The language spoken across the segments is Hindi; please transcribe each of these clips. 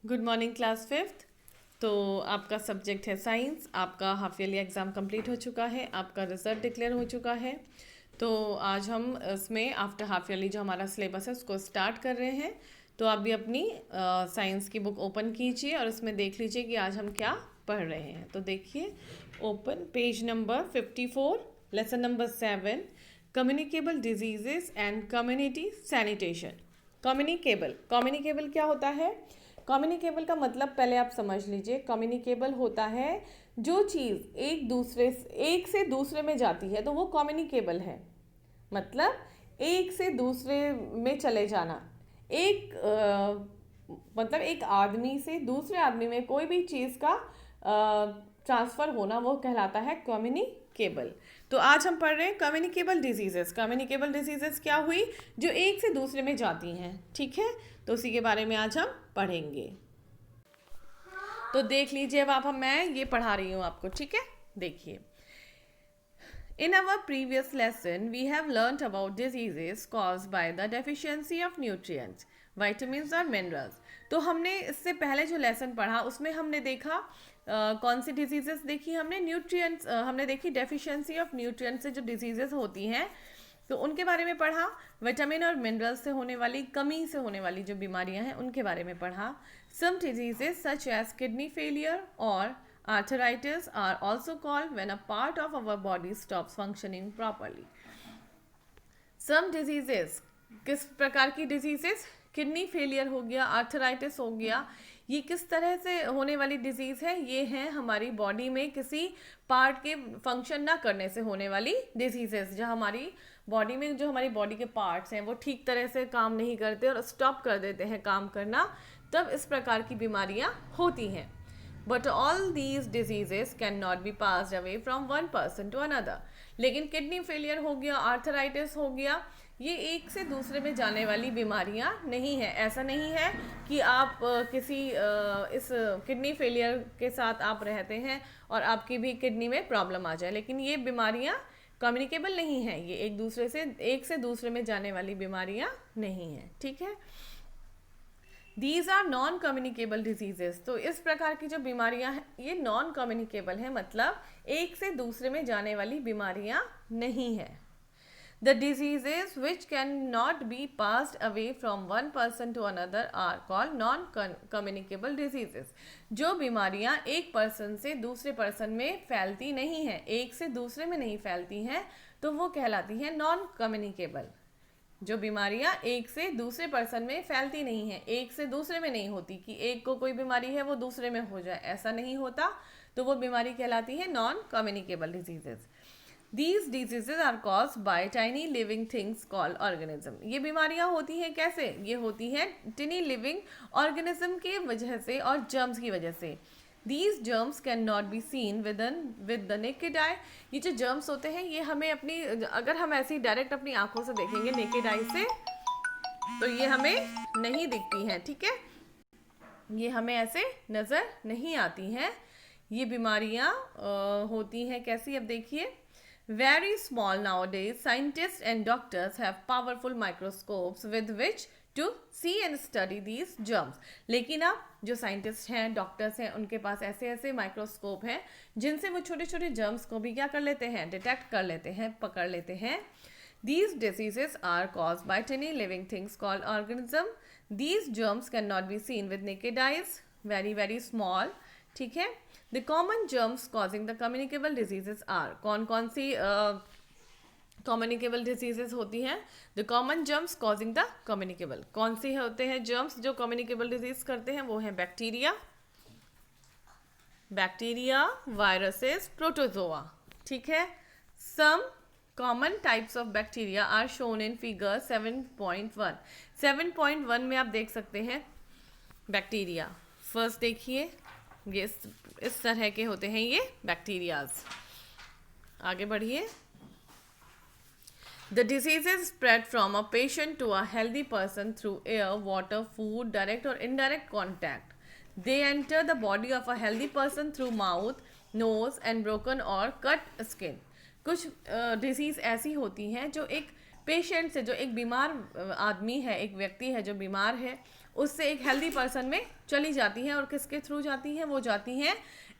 Good morning class fifth. तो आपका सब्जेक्ट है साइंस। आपका हाफ ईयरली एग्ज़ाम कंप्लीट हो चुका है, आपका रिजल्ट डिक्लेयर हो चुका है। तो आज हम इसमें आफ्टर हाफ ईयरली जो हमारा सिलेबस है उसको स्टार्ट कर रहे हैं। तो आप भी अपनी साइंस की बुक ओपन कीजिए और इसमें देख लीजिए कि आज हम क्या पढ़ रहे हैं। तो देखिए, open page number 54, lesson number 7, communicable diseases and community sanitation. Communicable क्या होता है? कम्युनिकेबल का मतलब पहले आप समझ लीजिए। कम्युनिकेबल होता है जो चीज़ एक से दूसरे में जाती है तो वो कम्युनिकेबल है। मतलब एक से दूसरे में चले जाना। मतलब एक आदमी से दूसरे आदमी में कोई भी चीज़ का ट्रांसफ़र होना वो कहलाता है कम्युनिकेबल। तो आज हम पढ़ रहे हैं कम्युनिकेबल डिजीजेस। कम्युनिकेबल डिजीजेस क्या हुई? जो एक से दूसरे में जाती हैं। ठीक है, तो उसी के बारे में आज हम पढ़ेंगे। तो देख लीजिए, अब मैं ये पढ़ा रही हूँ आपको। ठीक है, देखिए। In our previous lesson, we have learnt about diseases caused by the deficiency of nutrients, vitamins और minerals. तो हमने इससे पहले जो लेसन पढ़ा उसमें हमने देखा कौन सी डिजीजेस देखी हमने? न्यूट्रिएंट्स हमने देखी। डेफिशिएंसी ऑफ न्यूट्रिएंट्स से जो डिजीजेस होती हैं तो उनके बारे में पढ़ा। विटामिन और मिनरल्स से होने वाली कमी से होने वाली जो बीमारियां हैं उनके बारे में पढ़ा। Some diseases such as kidney failure और arthritis are also called when a part of our body stops functioning properly. Some diseases, किस प्रकार की डिजीजेस? किडनी फेलियर हो गया, आर्थराइटिस हो गया। ये किस तरह से होने वाली डिजीज़ है? ये है हमारी बॉडी में किसी पार्ट के फंक्शन ना करने से होने वाली डिजीजेस। जो हमारी बॉडी में जो हमारी बॉडी के पार्ट्स हैं वो ठीक तरह से काम नहीं करते और स्टॉप कर देते हैं काम करना, तब इस प्रकार की बीमारियां होती हैं। But all these diseases cannot be passed away from one person to another. लेकिन किडनी फेलियर हो गया, आर्थराइटिस हो गया, ये एक से दूसरे में जाने वाली बीमारियां नहीं है। ऐसा नहीं है कि आप किसी इस किडनी फेलियर के साथ आप रहते हैं और आपकी भी किडनी में प्रॉब्लम आ जाए, लेकिन ये बीमारियां कम्युनिकेबल नहीं है। ये एक से दूसरे में जाने वाली बीमारियां नहीं है। ठीक है, these are non communicable diseases. तो इस प्रकार की जो बीमारियां हैं ये नॉन कम्युनिकेबल है, मतलब एक से दूसरे में जाने वाली बीमारियां नहीं है। The diseases which can not be passed away from one person to another are called non communicable diseases. जो बीमारियां एक पर्सन से दूसरे पर्सन में फैलती नहीं हैं, एक से दूसरे में नहीं फैलती हैं, तो वो कहलाती हैं नॉन कम्युनिकेबल। जो बीमारियां एक से दूसरे पर्सन में फैलती नहीं है, एक से दूसरे में नहीं होती कि एक को कोई बीमारी है वो दूसरे में हो जाए, ऐसा नहीं होता, तो वो बीमारी कहलाती है non communicable diseases. These diseases are caused by tiny living things called organism. ये बीमारियां होती हैं कैसे? ये होती हैं टिनी लिविंग ऑर्गेनिज्म की वजह से और जर्म्स की वजह से। These germs cannot be seen with the naked eye. ये जो germs होते हैं ये हमें अगर हम ऐसे ही डायरेक्ट अपनी आंखों से देखेंगे नेकेड आई से तो ये हमें नहीं दिखती हैं। ठीक है, ये हमें ऐसे नज़र नहीं आती हैं। ये बीमारियां होती हैं कैसी? अब देखिए, very small nowadays scientists and doctors have powerful microscopes with which to see and study these germs. लेकिन अब जो साइंटिस्ट हैं, डॉक्टर्स हैं, उनके पास ऐसे ऐसे माइक्रोस्कोप हैं जिनसे वो छोटे छोटे जर्म्स को भी क्या कर लेते हैं? डिटेक्ट कर लेते हैं, पकड़ लेते हैं। These diseases are cause by tiny living things called organism. These germs can not be seen with naked eyes, very very small. ठीक है, the common germs causing the communicable diseases are, कौन कौन सी कम्युनिकेबल डिजीजेस होती हैं? The common germs causing the communicable. कौन से होते हैं जर्म्स जो कम्युनिकेबल डिजीज करते हैं? वो हैं बैक्टीरिया, वायरसेस, प्रोटोजोआ। ठीक है, some common types of bacteria are shown in figure 7.1। 7.1 में आप देख सकते हैं बैक्टीरिया। फर्स्ट देखिए, ये इस तरह के होते हैं ये बैक्टीरियाज। आगे बढ़िए। The diseases spread from a patient to a healthy person through air, water, food, direct or indirect contact. They enter the body of a healthy person through mouth, nose and broken or cut skin. कुछ डिजीज़ ऐसी होती हैं जो एक पेशेंट से, जो एक बीमार आदमी है, एक व्यक्ति है जो बीमार है, उससे एक हेल्दी पर्सन में चली जाती हैं। और किसके थ्रू जाती हैं? वो जाती हैं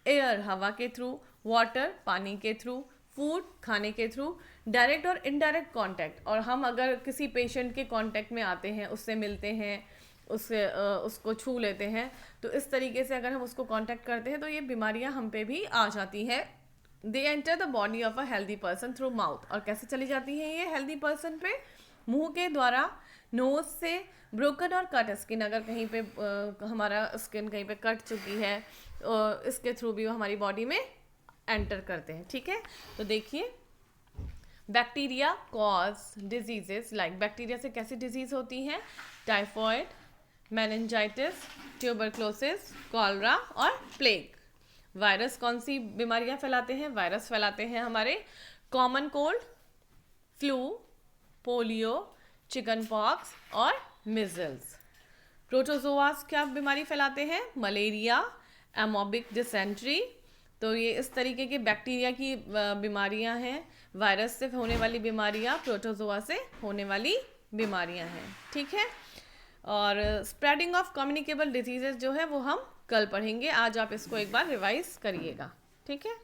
एयर हवा के थ्रू, वाटर पानी के थ्रू, फूड खाने के थ्रू, डायरेक्ट और इनडायरेक्ट कांटेक्ट। और हम अगर किसी पेशेंट के कांटेक्ट में आते हैं, उससे मिलते हैं, उसको छू लेते हैं, तो इस तरीके से अगर हम उसको कांटेक्ट करते हैं तो ये बीमारियां हम पे भी आ जाती हैं। They enter the body of a healthy person through mouth. और कैसे चली जाती हैं ये हेल्दी पर्सन पे? मुंह के द्वारा, नोज से, ब्रोकन और कट स्किन, अगर कहीं पे हमारा स्किन कहीं पे कट चुकी है, इसके थ्रू भी वो हमारी बॉडी में एंटर करते हैं। ठीक है, तो देखिए, bacteria cause diseases like, bacteria से कैसी डिजीज होती हैं? टाइफॉइड, मेनिंजाइटिस, ट्यूबरक्लोसिस, कॉलरा और प्लेग। वायरस कौन सी बीमारियां फैलाते हैं? वायरस फैलाते हैं हमारे common cold, flu, polio, chicken pox और मिजल्स। प्रोटोजोआस क्या बीमारी फैलाते हैं? Malaria, amoebic dysentery. तो ये इस तरीके के बैक्टीरिया की बीमारियां हैं। वायरस से होने वाली बीमारियां प्रोटोजोआ से होने वाली बीमारियां हैं। ठीक है, और स्प्रेडिंग ऑफ कम्युनिकेबल डिजीजेस जो है वो हम कल पढ़ेंगे। आज आप इसको एक बार रिवाइज करिएगा। ठीक है।